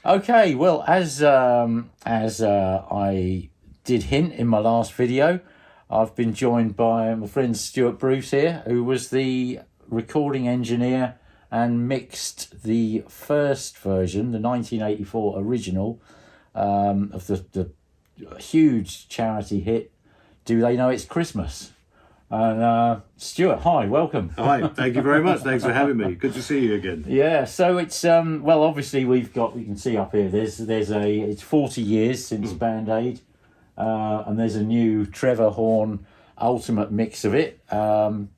Okay, well, as I did hint in my last video, I've been joined by my friend Stuart Bruce here, who was the recording engineer and mixed the first version, the 1984 original, of the huge charity hit, Do They Know It's Christmas? And Stuart, hi, welcome. Hi, thank you very much. Thanks for having me. Good to see you again. Yeah, so it's well, obviously we can see up here. It's 40 years since Band Aid, and there's a new Trevor Horn ultimate mix of it, and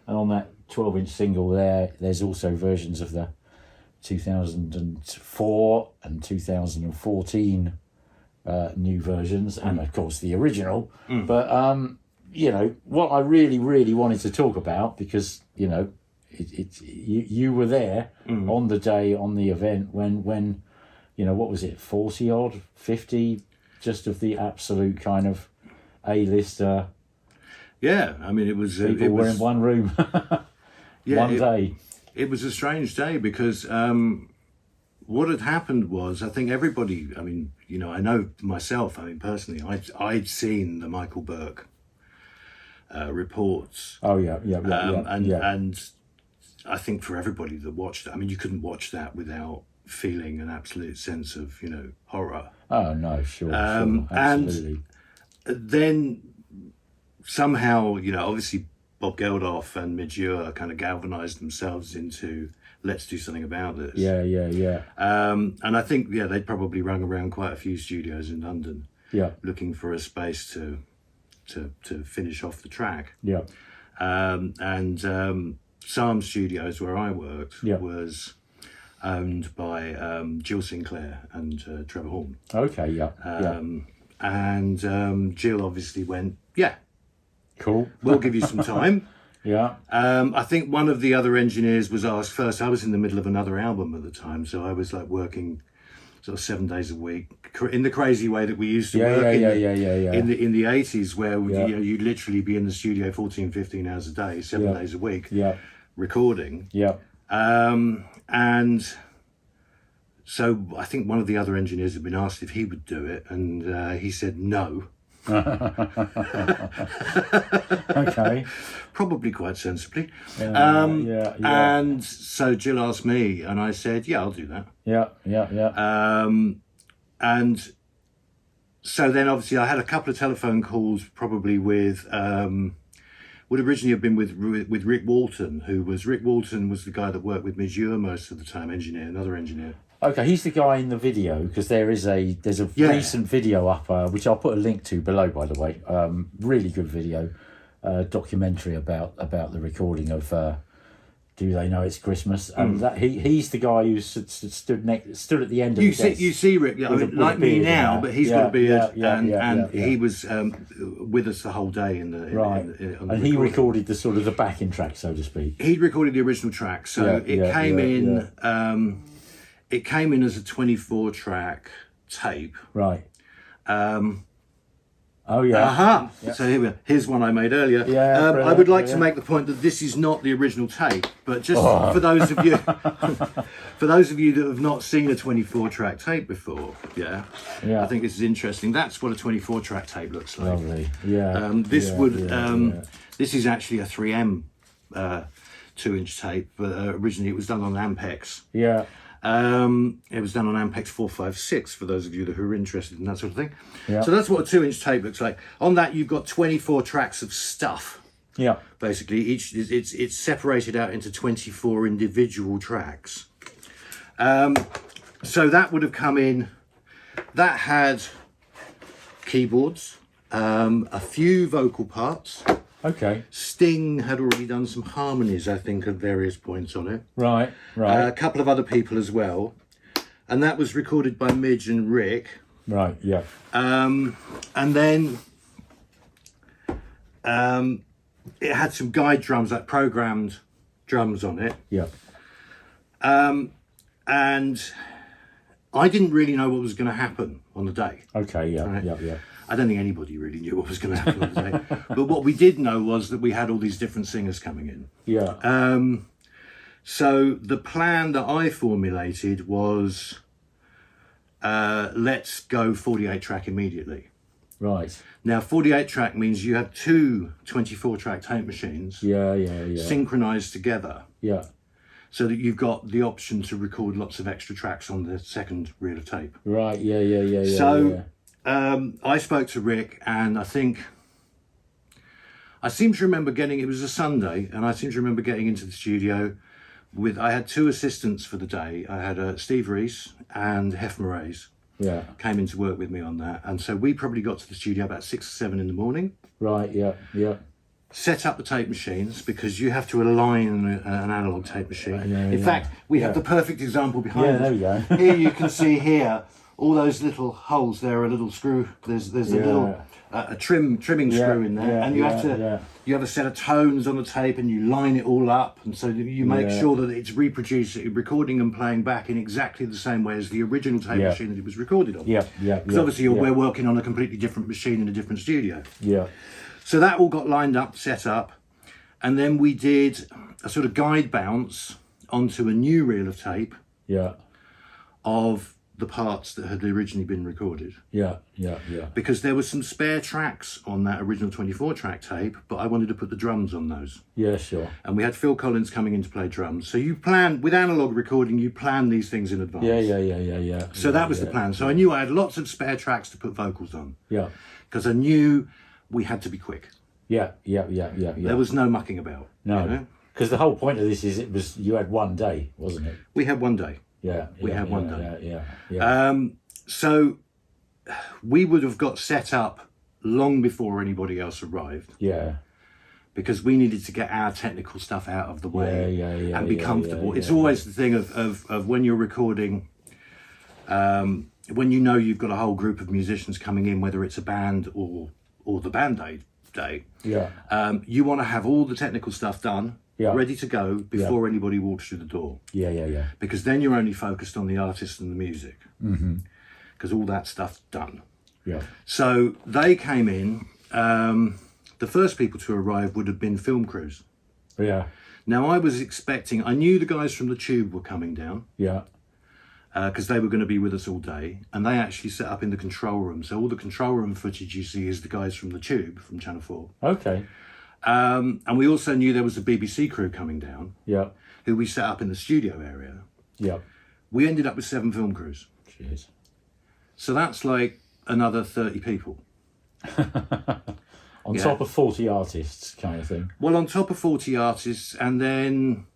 on that 12-inch single there's also versions of the 2004 and 2014 new versions, and of course the original. But you know what I really wanted to talk about, because you know you were there on the day, on the event when you know, what was it, 40 odd 50 just of the absolute kind of A-lister. Yeah, I mean, it was people were in one room. One day. It was a strange day because what had happened was, I think everybody, I mean, you know, I know myself, I mean, personally, I'd seen the Michael Burke reports. Oh yeah. And I think for everybody that watched it, I mean, you couldn't watch that without feeling an absolute sense of, you know, horror. Oh no, sure, absolutely. And then somehow, you know, obviously Bob Geldof and Midge kind of galvanized themselves into, let's do something about this. Yeah. And I think, yeah, they'd probably rung around quite a few studios in London, looking for a space to finish off the track. Yeah. SARM Studios, where I worked, was owned by Jill Sinclair and Trevor Horn. Okay, yeah. And Jill obviously went, yeah, cool, we'll give you some time. Yeah. I think one of the other engineers was asked first. I was in the middle of another album at the time, so I was like working sort of 7 days a week in the crazy way that we used to work in the 80s, where you know, you'd literally be in the studio 14-15 hours a day, 7 days a week, recording. And so I think one of the other engineers had been asked if he would do it, and he said no. Okay. Probably quite sensibly. And so Jill asked me, and I said, yeah, I'll do that. And so then obviously I had a couple of telephone calls, probably with would originally have been with Rick Walton, Rick Walton was the guy that worked with Midge most of the time, another engineer. Okay, he's the guy in the video, because there's a recent video up, which I'll put a link to below, by the way. Really good video, documentary about the recording of Do They Know It's Christmas? And that he's the guy who stood at the end of the desk. You see Rick, I mean, like me now, but he's got a beard, and he was with us the whole day on the he recorded the sort of the backing track, so to speak. He'd recorded the original track, so it came in. It came in as a 24-track tape. Right. So here we are. Here's one I made earlier. I would like to make the point that this is not the original tape, but just for those of you, that have not seen a 24-track tape before, I think this is interesting. That's what a 24-track tape looks like. Lovely. This is actually a 3M 2-inch tape, but originally it was done on Ampex. It was done on Ampex 456, for those of you that are interested in that sort of thing. So that's what a 2-inch tape looks like. On that, you've got 24 tracks of stuff. Basically, it's separated out into 24 individual tracks. So that would have come in. That had keyboards, a few vocal parts. Okay. Sting had already done some harmonies, I think, at various points on it. Right. A couple of other people as well. And that was recorded by Midge and Rick. Right, yeah. And then it had some guide drums, like programmed drums on it. Yeah. And I didn't really know what was going to happen on the day. Okay, yeah, right? yeah. I don't think anybody really knew what was going to happen on the day. But what we did know was that we had all these different singers coming in. Yeah. So the plan that I formulated was let's go 48 track immediately. Right. Now, 48 track means you have two 24 track tape machines synchronized together. Yeah. So that you've got the option to record lots of extra tracks on the second reel of tape. Right, yeah. So I spoke to Rick, and I seem to remember it was a Sunday, and I seem to remember getting into the studio I had two assistants for the day. I had Steve Reese and Hef Moraes. Yeah. Came in to work with me on that. And so we probably got to the studio about 6 or 7 in the morning. Right, yeah. Set up the tape machines, because you have to align an analog tape machine. In fact, we have the perfect example behind us. There we go. Here you can see here, all those little holes, there are a little screw. There's a little trimming screw in there. And you have a set of tones on the tape, and you line it all up. And so you make sure that it's recording and playing back in exactly the same way as the original tape machine that it was recorded on. Because obviously we're working on a completely different machine in a different studio. Yeah. So that all got lined up, set up, and then we did a sort of guide bounce onto a new reel of tape of the parts that had originally been recorded. Yeah. Because there were some spare tracks on that original 24 track tape, but I wanted to put the drums on those. Yeah, sure. And we had Phil Collins coming in to play drums. So you plan, with analog recording, you plan these things in advance. Yeah. So that was the plan. So I knew I had lots of spare tracks to put vocals on. Yeah. Because I knew we had to be quick. Yeah. There was no mucking about. No. Because the whole point of this is you had one day, wasn't it? We had one day. We had one day. Yeah. So we would have got set up long before anybody else arrived. Yeah. Because we needed to get our technical stuff out of the way and be comfortable. It's always the thing of when you're recording, when you know you've got a whole group of musicians coming in, whether it's a band or the band day. Yeah. You want to have all the technical stuff done, ready to go before anybody walks through the door. Yeah. Because then you're only focused on the artist and the music. Because all that stuff's done. Yeah. So they came in. The first people to arrive would have been film crews. Yeah. Now I knew the guys from the Tube were coming down. Yeah. Because they were going to be with us all day, and they actually set up in the control room. So all the control room footage you see is the guys from the Tube, from Channel 4. Okay. And we also knew there was a BBC crew coming down. Yeah. Who we set up in the studio area. Yeah. We ended up with 7 film crews. Jeez. So that's like another 30 people. On top of 40 artists, kind of thing. Well, on top of 40 artists, and then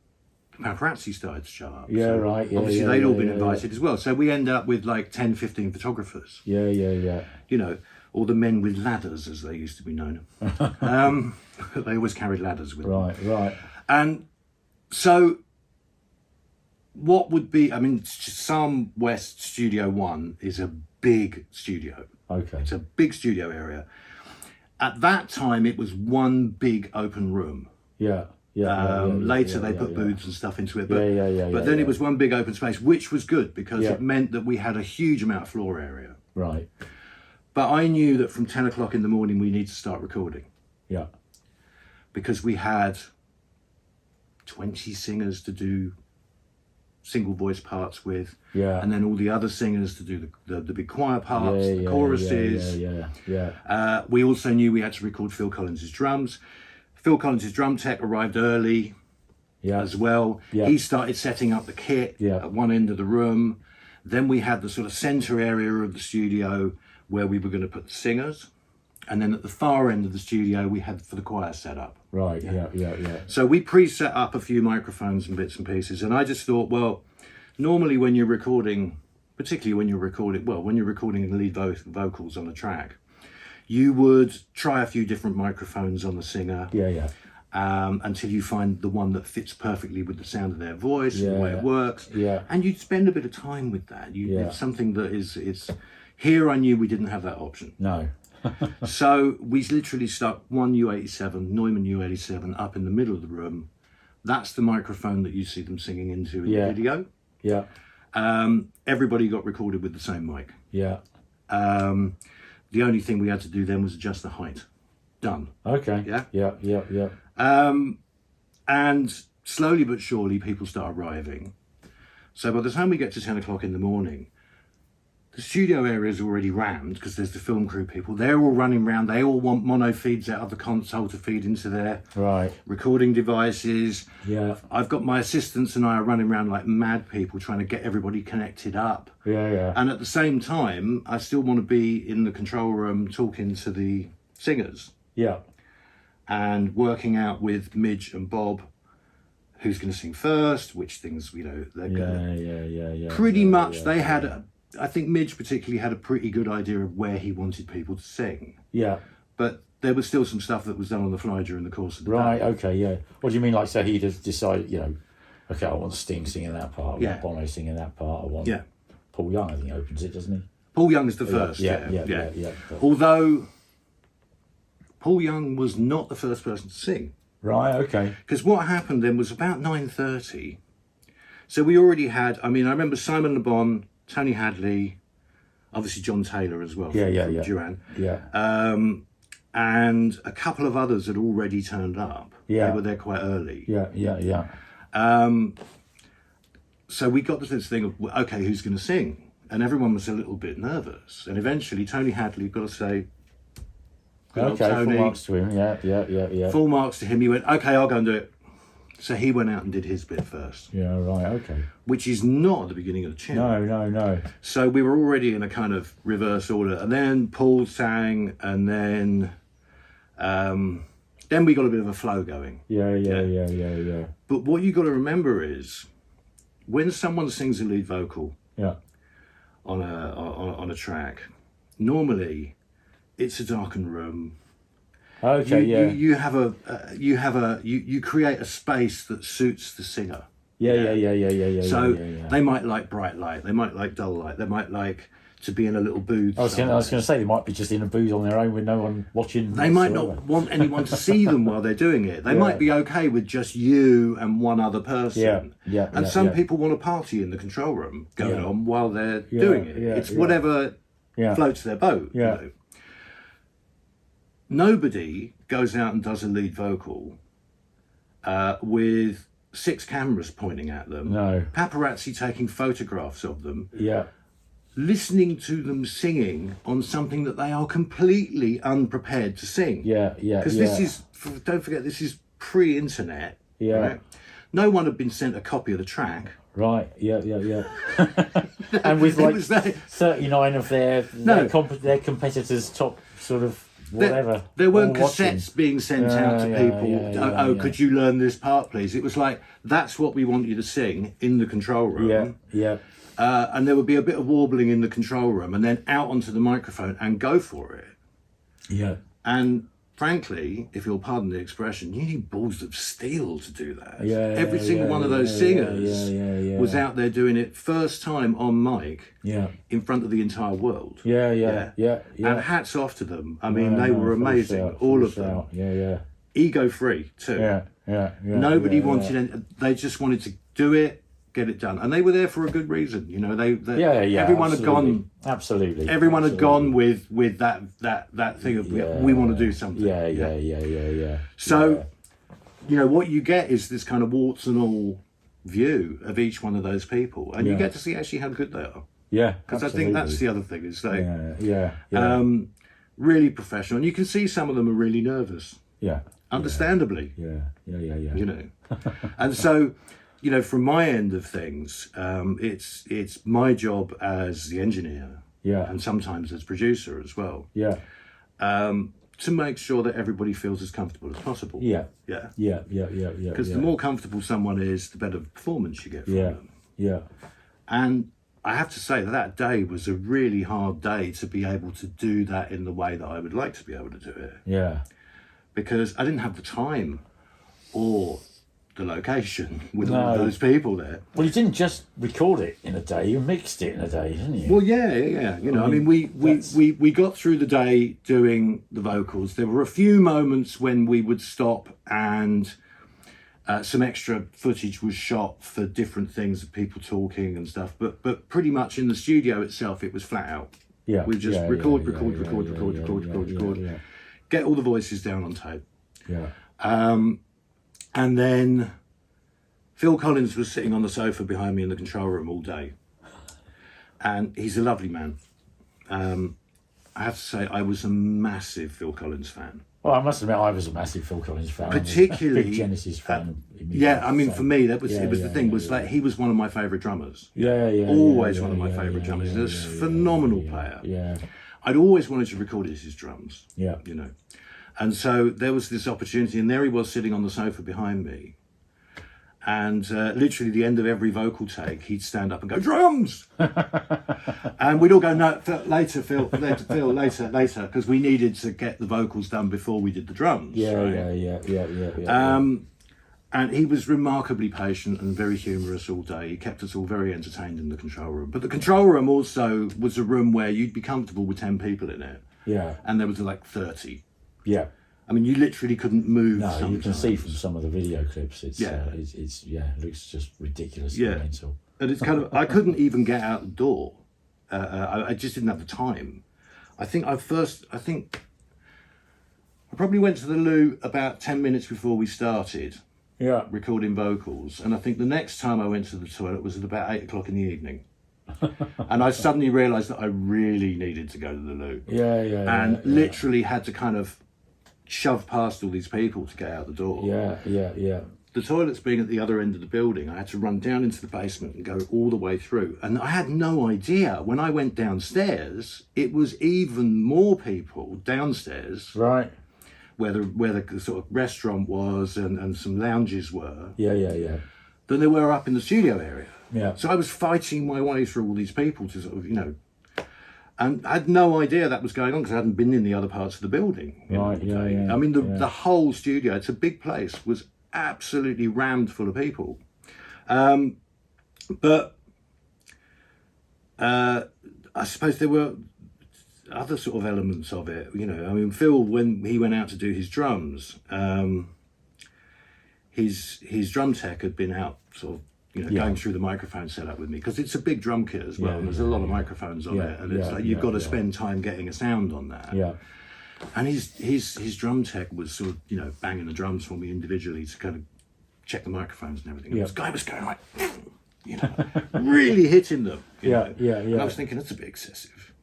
paparazzi started to show up. Yeah, so right. Yeah, obviously, they'd all been invited as well. So we end up with like 10, 15 photographers. Yeah. You know, or the men with ladders, as they used to be known. They always carried ladders with them. Right. And so SARM West Studio 1 is a big studio. Okay. It's a big studio area. At that time, it was one big open room. Yeah. Later they put booths and stuff into it, but then it was one big open space, which was good because it meant that we had a huge amount of floor area. Right. But I knew that from 10 o'clock in the morning we need to start recording. Yeah. Because we had 20 singers to do single voice parts with, and then all the other singers to do the big choir parts, the choruses. We also knew we had to record Phil Collins' drums. Phil Collins' drum tech arrived early as well. He started setting up the kit at one end of the room. Then we had the sort of center area of the studio where we were going to put the singers. And then at the far end of the studio, we had for the choir set up. Right, yeah. So we pre-set up a few microphones and bits and pieces. And I just thought, well, normally when you're recording, particularly when you're recording the lead vocals on a track, you would try a few different microphones on the singer. Until you find the one that fits perfectly with the sound of their voice and the way it works. And you'd spend a bit of time with that. It's something that is here. I knew we didn't have that option. No. So we literally stuck one U87, Neumann U87, up in the middle of the room. That's the microphone that you see them singing into in the video. Yeah. Everybody got recorded with the same mic. Yeah. The only thing we had to do then was adjust the height. Done. Okay. Yeah. And slowly but surely people start arriving. So by the time we get to 10 o'clock in the morning, the studio area is already rammed because there's the film crew people. They're all running around. They all want mono feeds out of the console to feed into their recording devices. Yeah. I've got my assistants and I are running around like mad people trying to get everybody connected up. Yeah. And at the same time, I still want to be in the control room talking to the singers. Yeah. And working out with Midge and Bob who's going to sing first, which things, you know, they're going to... Yeah. Pretty much they had... I think Midge particularly had a pretty good idea of where he wanted people to sing. Yeah. But there was still some stuff that was done on the fly during the course of the day. Right, okay, yeah. What do you mean, like, so he'd have decided, you know, okay, I want Sting singing that part, I want Bono singing that part, I want... Paul Young, I think, opens it, doesn't he? Paul Young is the first, yeah. Although, Paul Young was not the first person to sing. Right, okay. Because what happened then was about 9:30. So we already had, I mean, I remember Simon Le Bon, Tony Hadley, obviously John Taylor as well from Duran. Yeah. And a couple of others had already turned up. Yeah. They were there quite early. Yeah. So we got to this thing of, okay, who's going to sing? And everyone was a little bit nervous. And eventually Tony Hadley got to say, okay, Tony, full marks to him. Yeah. Full marks to him. He went, okay, I'll go and do it. So he went out and did his bit first. Yeah, right, okay. Which is not at the beginning of the tune. No. So we were already in a kind of reverse order. And then Paul sang, and then we got a bit of a flow going. Yeah. But what you got to remember is, when someone sings a lead vocal on a track, normally it's a darkened room. Okay, you create a space that suits the singer. Yeah. So they might like bright light, they might like dull light, they might like to be in a little booth. I was going to say they might be just in a booth on their own with no one watching. They might not want anyone to see them while they're doing it. They might be okay with just you and one other person. And some people want a party in the control room going on while they're doing it. It's whatever floats their boat. You know? Nobody goes out and does a lead vocal with 6 cameras pointing at them. No. Paparazzi taking photographs of them. Yeah. Listening to them singing on something that they are completely unprepared to sing. Yeah. Because this is, don't forget, this is pre-internet. Yeah. Right? No one had been sent a copy of the track. Right, yeah. And with like 39 of their competitors' top sort of whatever. There weren't cassettes being sent out to people. Could you learn this part, please? It was like, that's what we want you to sing in the control room. Yeah. And there would be a bit of warbling in the control room, and then out onto the microphone and go for it. Yeah. And frankly, if you'll pardon the expression, you need balls of steel to do that. Every single one of those singers was out there doing it first time on mic in front of the entire world. Yeah. And hats off to them. I mean, they were amazing, all of them. Yeah. Ego free too. Yeah. Nobody wanted any, they just wanted to do it, get it done, and they were there for a good reason. You know, everyone had gone. Absolutely. Everyone had gone with that thing of we want to do something. Yeah. So, you know, what you get is this kind of warts and all view of each one of those people, and you get to see actually how good they are. Yeah, because I think that's the other thing is they, really professional, and you can see some of them are really nervous. Yeah, understandably. Yeah. You know, and so, you know, from my end of things, it's my job as the engineer, and sometimes as producer as well, to make sure that everybody feels as comfortable as possible. Because the more comfortable someone is, the better performance you get from them. And I have to say that day was a really hard day to be able to do that in the way that I would like to be able to do it. Because I didn't have the time or the location with all those people there. Well, you didn't just record it in a day; you mixed it in a day, didn't you? Well, yeah. You know, I mean, we got through the day doing the vocals. There were a few moments when we would stop and some extra footage was shot for different things, of people talking and stuff. But pretty much in the studio itself, it was flat out. We just record. Get all the voices down on tape. And then Phil Collins was sitting on the sofa behind me in the control room all day. And he's a lovely man. I have to say I was a massive Phil Collins fan. Well, I must admit, I was a massive Phil Collins fan. Particularly, big Genesis fan. For me, that was the thing. Like he was one of my favourite drummers. Always one of my favourite drummers. He was a phenomenal player. Yeah. I'd always wanted to record his drums. Yeah. You know, and so there was this opportunity, and there he was sitting on the sofa behind me. And literally, the end of every vocal take, he'd stand up and go, "Drums!" And we'd all go, "No, later, Phil, later," because we needed to get the vocals done before we did the drums. Yeah. And he was remarkably patient and very humorous all day. He kept us all very entertained in the control room. But the control room also was a room where you'd be comfortable with 10 people in it. Yeah. And there was like 30. Yeah. I mean, you literally couldn't move. No, sometimes. you can see from some of the video clips. It looks just ridiculous. Yeah, mental. And it's kind of I couldn't even get out the door. I just didn't have the time. I probably went to the loo about 10 minutes before we started. Yeah. Recording vocals, and I think the next time I went to the toilet was at about 8 o'clock in the evening. And I suddenly realised that I really needed to go to the loo. And literally had to kind of shove past all these people to get out the door. Yeah. The toilets being at the other end of the building, I had to run down into the basement and go all the way through. And I had no idea. When I went downstairs, it was even more people downstairs. Right. Where the sort of restaurant was and some lounges were. Yeah. Than there were up in the studio area. Yeah. So I was fighting my way through all these people to sort of, and I had no idea that was going on because I hadn't been in the other parts of the building. Right, I mean, the whole studio, it's a big place, was absolutely rammed full of people. But I suppose there were other sort of elements of it. I mean, Phil, when he went out to do his drums, his drum tech had been out sort of, going through the microphone setup with me, because it's a big drum kit as well, and there's a lot of microphones on it, and it's like you've got to spend time getting a sound on that. Yeah. And his drum tech was sort of, banging the drums for me individually to kind of check the microphones and everything. And this guy was going like, really hitting them. And I was thinking, that's a bit excessive,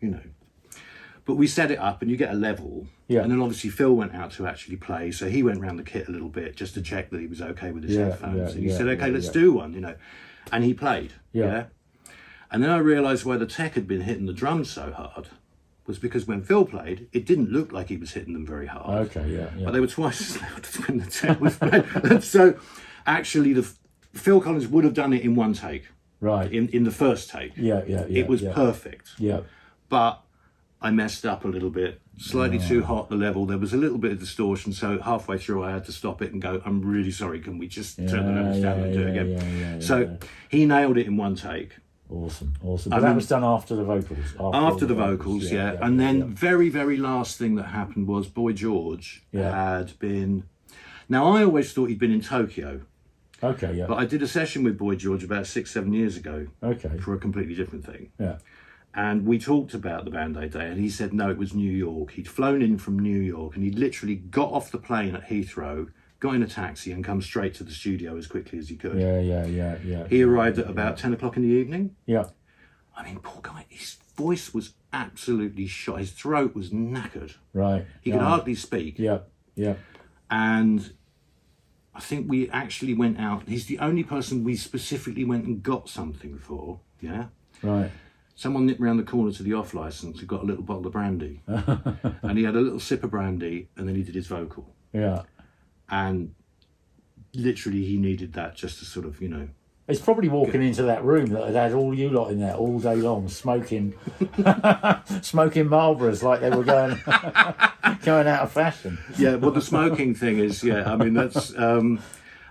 But we set it up and you get a level. Yeah. And then obviously Phil went out to actually play. So he went around the kit a little bit just to check that he was okay with his headphones. And he said, okay, let's do one, And he played. Yeah. And then I realised why the tech had been hitting the drums so hard was because when Phil played, it didn't look like he was hitting them very hard. Okay, yeah. But they were twice as loud as when the tech was playing. And so actually Phil Collins would have done it in one take. Right. In the first take. Yeah. It was perfect. Yeah. But I messed up a little bit, slightly too hot the level. There was a little bit of distortion, so halfway through I had to stop it and go, I'm really sorry, can we just turn the levels down and do it again? So he nailed it in one take. Awesome. But that was done after the vocals? After the vocals, yeah. And then very, very last thing that happened was Boy George had been... Now, I always thought he'd been in Tokyo. Okay, yeah. But I did a session with Boy George about 6-7 years ago. Okay. For a completely different thing. Yeah. And we talked about the Band Aid Day, and he said, no, it was New York. He'd flown in from New York, and he'd literally got off the plane at Heathrow, got in a taxi, and come straight to the studio as quickly as he could. Yeah. He arrived at about 10 o'clock in the evening. Yeah. I mean, poor guy, his voice was absolutely shot. His throat was knackered. Right. He could hardly speak. Yeah. And I think we actually went out. He's the only person we specifically went and got something for. Yeah. Right. Someone nipped round the corner to the off licence who got a little bottle of brandy. And he had a little sip of brandy, and then he did his vocal. Yeah. And literally he needed that just to sort of, It's probably walking into that room that had all you lot in there all day long, smoking Marlboros like they were going out of fashion. Yeah, well, the smoking thing is, I mean, that's...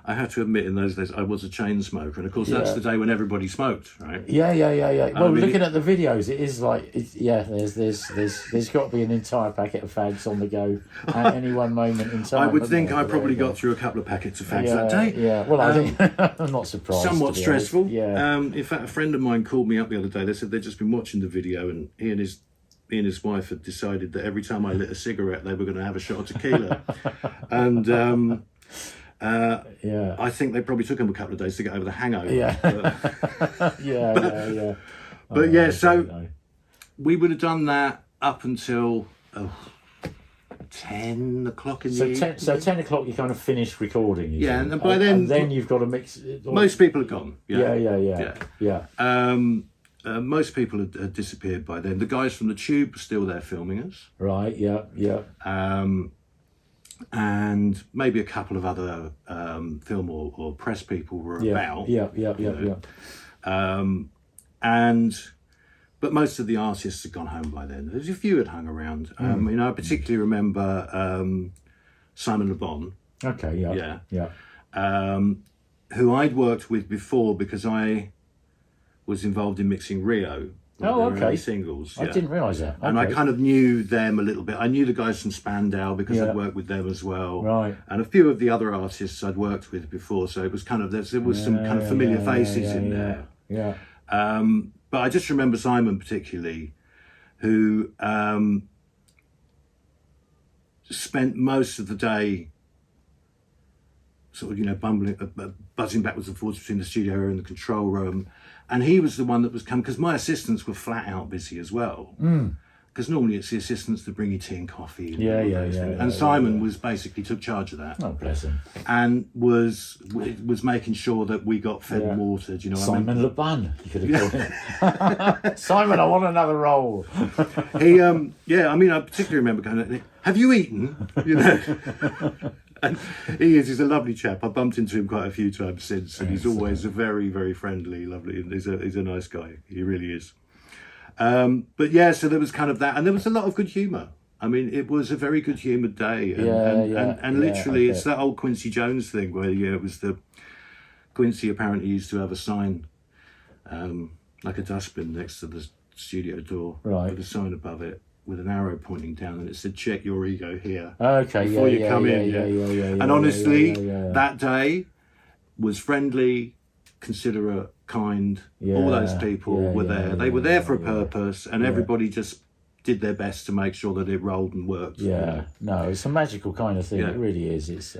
I have to admit, in those days, I was a chain smoker, and of course, that's the day when everybody smoked, right? Yeah. Well, looking at the videos, it is like, there's got to be an entire packet of fags on the go at any one moment in time. I would think I probably got through a couple of packets of fags that day. Yeah, well, I think I'm not surprised. Somewhat stressful. Yeah. In fact, a friend of mine called me up the other day. They said they'd just been watching the video, and he and his wife had decided that every time I lit a cigarette, they were going to have a shot of tequila, and. I think they probably took him a couple of days to get over the hangover. Yeah. Yeah. But we would have done that up until 10 o'clock in the evening. So 10 o'clock you kind of finished recording. Yeah, and by then... And then you've got to mix it. Most people are gone. Yeah. Most people had disappeared by then. The guys from the Tube were still there filming us. Right, yeah. And maybe a couple of other film or press people were about. Yeah. But most of the artists had gone home by then. There's a few had hung around. I particularly remember Simon Le Bon. Okay, yeah. Who I'd worked with before because I was involved in mixing Rio. Okay. Singles. I didn't realise that. Okay. And I kind of knew them a little bit. I knew the guys from Spandau because I'd worked with them as well. Right. And a few of the other artists I'd worked with before. So it was kind of, there was some kind of familiar faces in there. Yeah. But I just remember Simon particularly, who spent most of the day sort of, buzzing backwards and forwards between the studio and the control room. And he was the one that was coming, because my assistants were flat out busy as well. Because normally it's the assistants that bring you tea and coffee. And Simon was basically took charge of that. Oh, bless him. And was making sure that we got fed and watered. You know, Simon Le Bon, you could have called him. Simon, I want another roll. He, I particularly remember going, "Have you eaten?" You know. And he's a lovely chap. I bumped into him quite a few times since, and he's always a very, very friendly, lovely. He's a nice guy. He really is. But yeah, so there was kind of that, and there was a lot of good humour. I mean, it was a very good humoured day, and literally, it's that old Quincy Jones thing where it was the Quincy apparently used to have a sign, like a dustbin next to the studio door, with a sign above it, with an arrow pointing down, and it said, "Check your ego here." Okay, before you come in. And honestly, that day was friendly, considerate, kind. All those people were there. They were there for a purpose, and everybody just did their best to make sure that it rolled and worked. No, it's a magical kind of thing. It really is. It's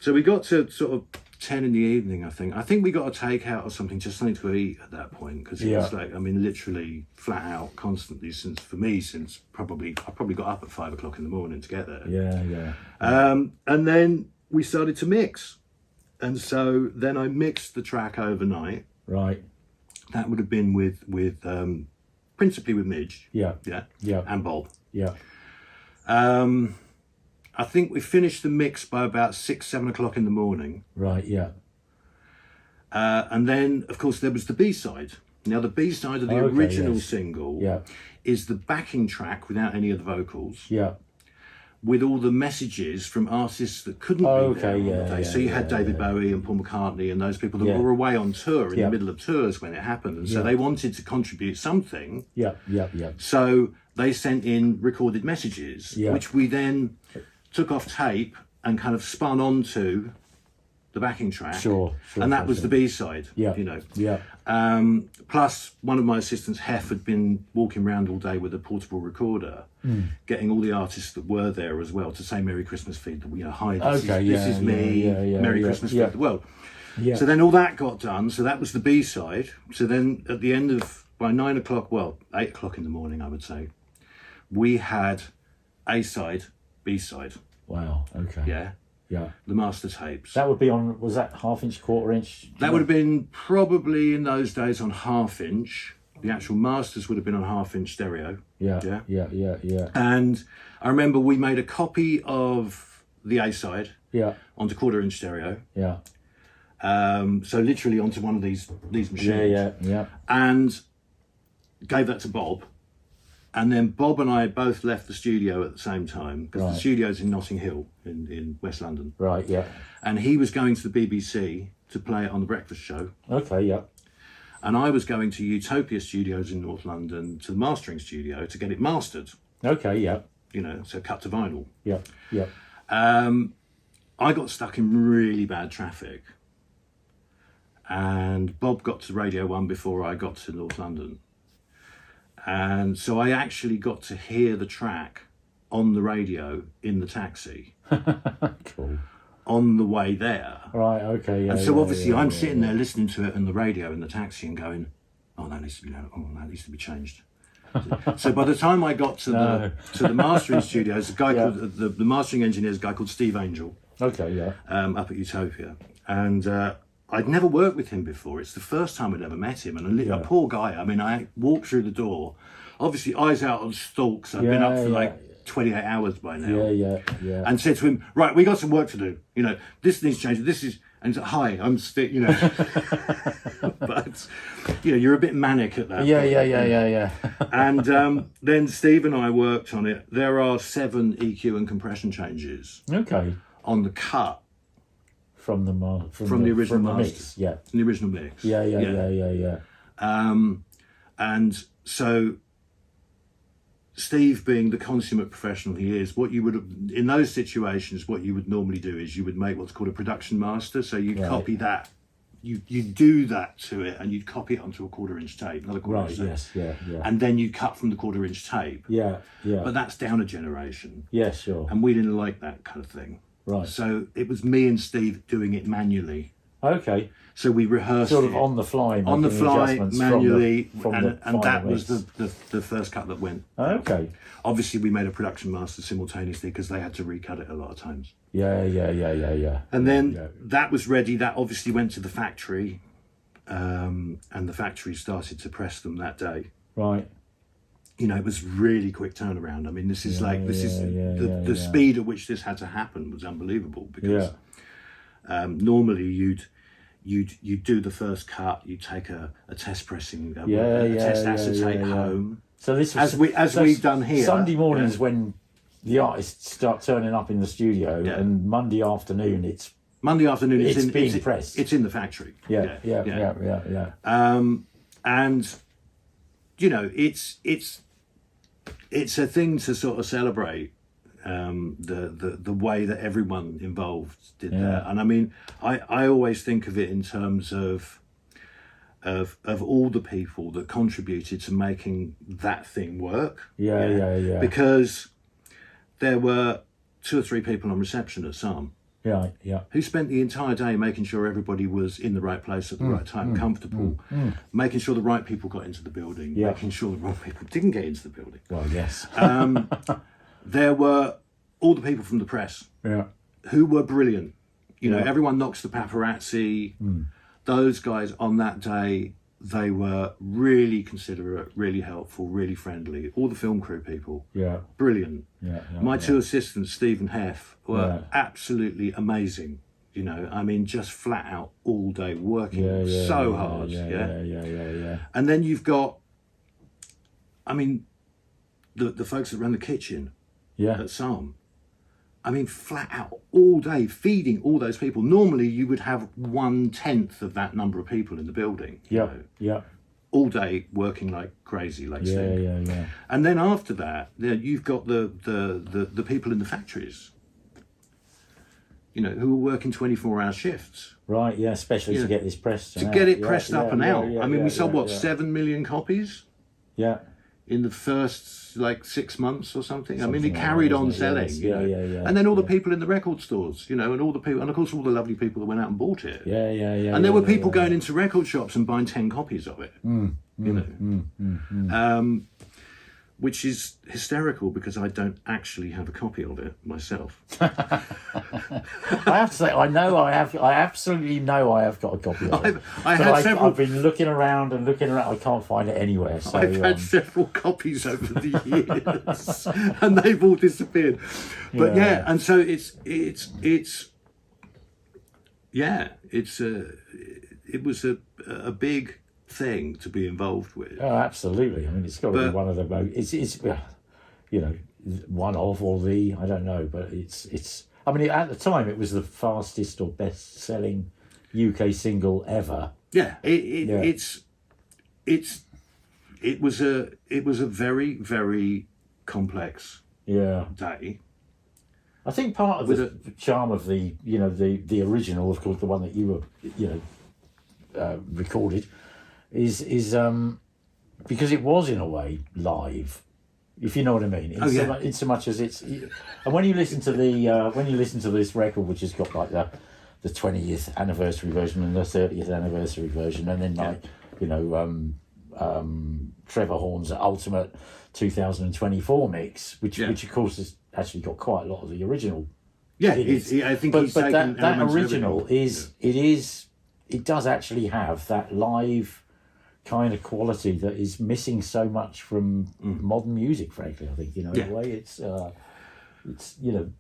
So we got to sort of 10 in the evening, I think we got a takeout or something, just something to eat at that point, because it was like, I mean, literally flat out constantly since I probably got up at 5 o'clock in the morning to get there. And then we started to mix, and so then I mixed the track overnight. Right. That would have been with principally with Midge. And Bob. I think we finished the mix by about 6-7 o'clock in the morning. Right, yeah. And then, of course, there was the B-side. Now, the B-side of the original single is the backing track without any of the vocals. With all the messages from artists that couldn't be there on the day. So you had David Bowie and Paul McCartney and those people that were away on tour in the middle of tours when it happened. And so they wanted to contribute something. So they sent in recorded messages, which we then took off tape and kind of spun onto the backing track. And that was the B-side, plus one of my assistants, Hef, had been walking around all day with a portable recorder, getting all the artists that were there as well to say Merry Christmas, feed the hi, this is me, Merry Christmas, feed the world. So then all that got done, so that was the B-side. So then at the end of, by 9 o'clock, 8 o'clock in the morning, I would say, we had A-side, B-side. Wow, okay. The master tapes. That would be on, was that half-inch, quarter-inch? That would have been probably in those days on half-inch. The actual masters would have been on half-inch stereo. Yeah. And I remember we made a copy of the A-side onto quarter-inch stereo. So literally onto one of these machines. And gave that to Bob. And then Bob and I both left the studio at the same time, because the studio's in Notting Hill in West London. And he was going to the BBC to play it on the breakfast show. And I was going to Utopia Studios in North London to the mastering studio to get it mastered. You know, so cut to vinyl. I got stuck in really bad traffic. And Bob got to Radio 1 before I got to North London. And so I actually got to hear the track on the radio in the taxi. Cool. On the way there. And so obviously I'm sitting there listening to it on the radio in the taxi and going, that needs to be changed. So by the time I got to the mastering studios, a guy called the mastering engineer is a guy called Steve Angel. Okay, yeah. Up at Utopia, and I'd never worked with him before. It's the first time I'd ever met him, and a poor guy. I mean, I walked through the door, obviously eyes out on stalks. I've been up for like 28 hours by now. Yeah. And said to him, right, we got some work to do. You know, this needs changing. This is, and he's like, hi, I'm Steve. You know, but you know, you're a bit manic at that. Yeah. And then Steve and I worked on it. There are 7 EQ and compression changes. Okay. On the cut. From the original mix, the original mix. Yeah. And so Steve, being the consummate professional he is, what you would have, in those situations, what you would normally do is you would make what's called a production master. So you copy that, you do that to it, and you'd copy it onto a 1/4-inch tape, not a 1/4 inch tape. Yeah. And then you cut from the 1/4-inch tape. Yeah. But that's down a generation. Yeah, sure. And we didn't like that kind of thing. Right. So it was me and Steve doing it manually. Okay. So we rehearsed sort of on the fly, manually, and that was mix. the first cut that went. Okay. Obviously, we made a production master simultaneously because they had to recut it a lot of times. Yeah. And then that was ready. That obviously went to the factory, and the factory started to press them that day. Right. You know, it was really quick turnaround. I mean, the speed at which this had to happen was unbelievable because normally you'd do the first cut, you'd take a test pressing, a test acetate home. So this was we've done here. Sunday mornings when the artists start turning up in the studio, and Monday afternoon it's being pressed. It's in the factory. Yeah. And you know, it's a thing to sort of celebrate the way that everyone involved did that. And I mean, I always think of it in terms of all the people that contributed to making that thing work. Yeah. Because there were 2 or 3 people on reception at SARM. Yeah. Who spent the entire day making sure everybody was in the right place at the right time, comfortable, making sure the right people got into the building, making sure the wrong people didn't get into the building. Well, yes. There were all the people from the press who were brilliant. You know, everyone knocks the paparazzi. Those guys on that day, they were really considerate, really helpful, really friendly. All the film crew people, brilliant. My 2 assistants, Steve and Hef, were absolutely amazing. You know, I mean, just flat out all day working so hard. And then you've got, I mean, the folks that run the kitchen at SARM. I mean, flat out all day feeding all those people. Normally, you would have 1/10 of that number of people in the building. All day working like crazy, like Steve. And then after that, you've got the people in the factories. You know, who are working 24-hour shifts. Right. Yeah. Especially to get this pressed. To get it pressed up and out. I mean, we sold 7 million copies. Yeah. In the first 6 months or something. I mean, it carried on selling. And then all the people in the record stores, you know, and all the people, and of course all the lovely people that went out and bought it. And there were people going into record shops and buying 10 copies of it. Which is hysterical because I don't actually have a copy of it myself. I have to say, I absolutely know I have got a copy of it. I've been looking around, I can't find it anywhere. So, I've had several copies over the years and they've all disappeared. But and so it was a big thing to be involved with. Oh, absolutely. I mean, it's got to be one of the most. It's you know, one of or the, I don't know, but it's. I mean, at the time, it was the fastest or best-selling UK single ever. It was a very, very complex day. I think part of the charm of the original, of course, the one that you were recorded. Is because it was in a way live, if you know what I mean. In so much as it's, and when you listen to this record, which has got like the 20th anniversary version and the 30th anniversary version, and then Trevor Horn's Ultimate 2024 mix, which of course has actually got quite a lot of the original. Yeah, I think but he's taken that original it does actually have that live kind of quality that is missing so much from modern music, frankly. I think, in a way it's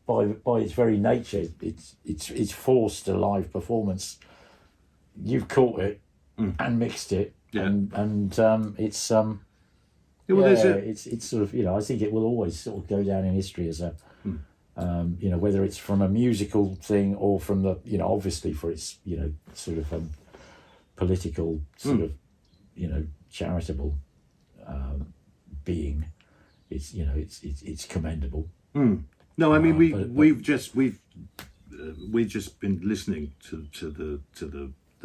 by its very nature it's forced a live performance. You've caught it and mixed it, and it's it's sort of, I think it will always sort of go down in history as a whether it's from a musical thing or from the, obviously for its, sort of political sort of, charitable being. It's, it's commendable. No, I mean we've just been listening to the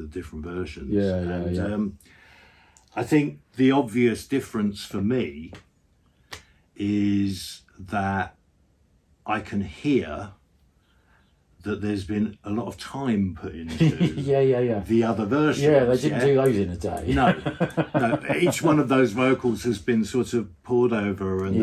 different versions. I think the obvious difference for me is that I can hear that there's been a lot of time put into the other versions. Yeah, they didn't do those in a day. No. Each one of those vocals has been sort of poured over and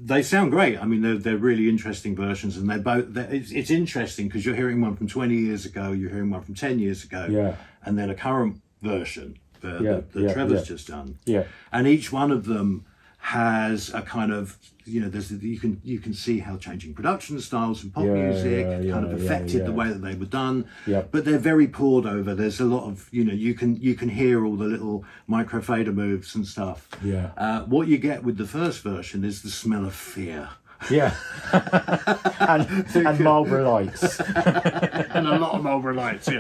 they sound great. I mean, they're really interesting versions, and it's interesting because you're hearing one from 20 years ago, you're hearing one from 10 years ago, and then a current version that Trevor's just done. Yeah, and each one of them has a kind of, you can see how changing production styles and pop music kind of affected the way that they were done. Yeah. But they're very poured over. There's a lot of, you can hear all the little micro fader moves and stuff. Yeah. What you get with the first version is the smell of fear. Yeah. and Marlboro Lights. And a lot of Marlboro Lights,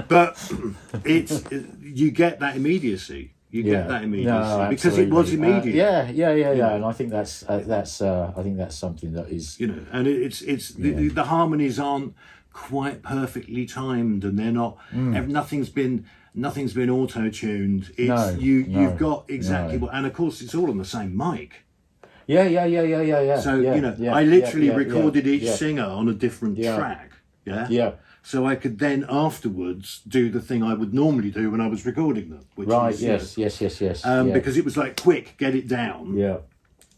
but you get that immediacy. You get that immediacy because it was immediate. And I think that's something that is, and it's the harmonies aren't quite perfectly timed, and they're not. Nothing's been auto-tuned. You've got exactly what, and of course it's all on the same mic. Yeah. So I literally recorded each singer on a different track. Yeah. So I could then afterwards do the thing I would normally do when I was recording them. Which is, yes. Because it was like, quick, get it down. Yeah.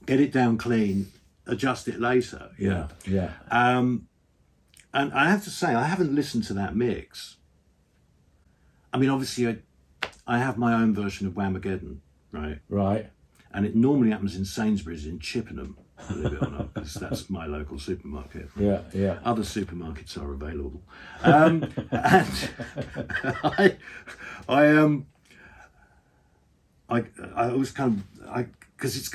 Get it down clean, adjust it later. Yeah. And I have to say, I haven't listened to that mix. I mean, obviously, I have my own version of Whamageddon, right? Right. And it normally happens in Sainsbury's in Chippenham, believe it or not, because that's my local supermarket. Yeah. Other supermarkets are available. And I was kind of, because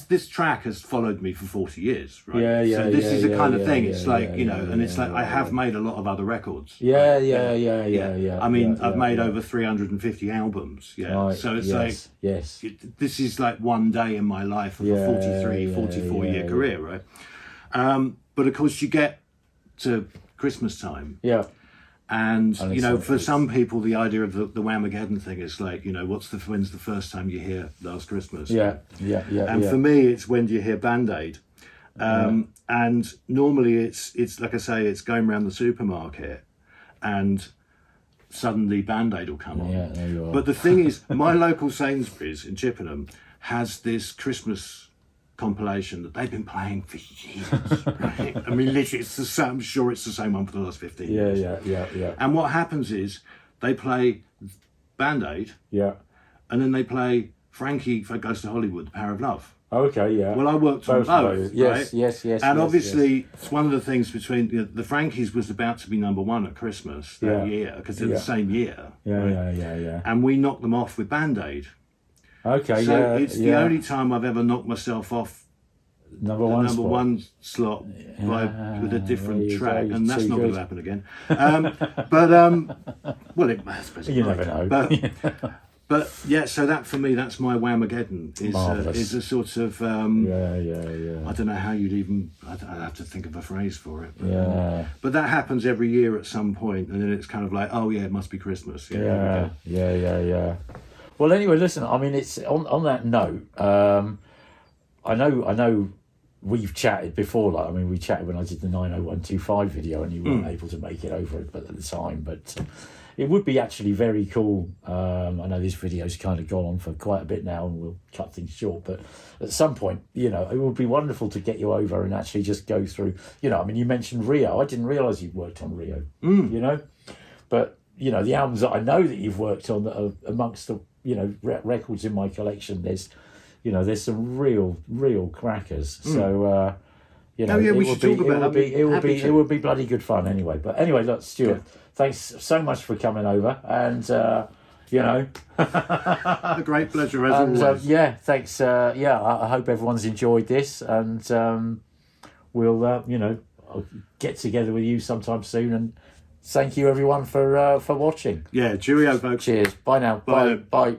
this track has followed me for 40 years, right? So this is a kind of thing. It's like, and it's like I have made a lot of other records. Yeah. I mean, I've made over 350 albums. Yeah. Right. So it's this is like one day in my life of a 44 year career, right? But of course, you get to Christmas time. Yeah. And for some people, the idea of the Whamageddon thing is like, when's the first time you hear Last Christmas? Yeah. And for me, it's when do you hear Band-Aid? And normally it's like I say, it's going around the supermarket, and suddenly Band-Aid will come on. Yeah, there you are. But the thing is, my local Sainsbury's in Chippenham has this Christmas compilation that they've been playing for years, right? I mean, literally, I'm sure it's the same one for the last 15 years. Yeah. And what happens is they play Band-Aid, and then they play Frankie Goes to Hollywood, The Power of Love. Okay, yeah. Well, I worked on both, right? Yes. And obviously, it's one of the things between the Frankies was about to be number one at Christmas that year because they're the same year. Yeah. And we knocked them off with Band-Aid. Okay, so it's the only time I've ever knocked myself off number one slot with a different track, and that's not going to happen again. Well, it has. You never know. But yeah, so that for me, that's my Whamageddon. Is a sort of I don't know how you'd even. I'd have to think of a phrase for it. But that happens every year at some point, and then it's kind of like, oh yeah, it must be Christmas. Yeah. Well, anyway, listen. I mean, it's on that note. I know we've chatted before. Like, I mean, we chatted when I did the 90125 video, and you weren't able to make it over at the time. But it would be actually very cool. I know this video's kind of gone on for quite a bit now, and we'll cut things short. But at some point, you know, it would be wonderful to get you over and actually just go through. You know, I mean, you mentioned Rio. I didn't realise you worked on Rio. You know, but you know, the albums that I know that you've worked on that are amongst the records in my collection. There's some real crackers. So it would be bloody good fun anyway. But anyway, look, Stuart, thanks so much for coming over, and a great pleasure as always. Thanks. I hope everyone's enjoyed this, and we'll I'll get together with you sometime soon. And thank you everyone for watching. Yeah, cheerio, folks. Cheers. Bye now. Bye. Bye.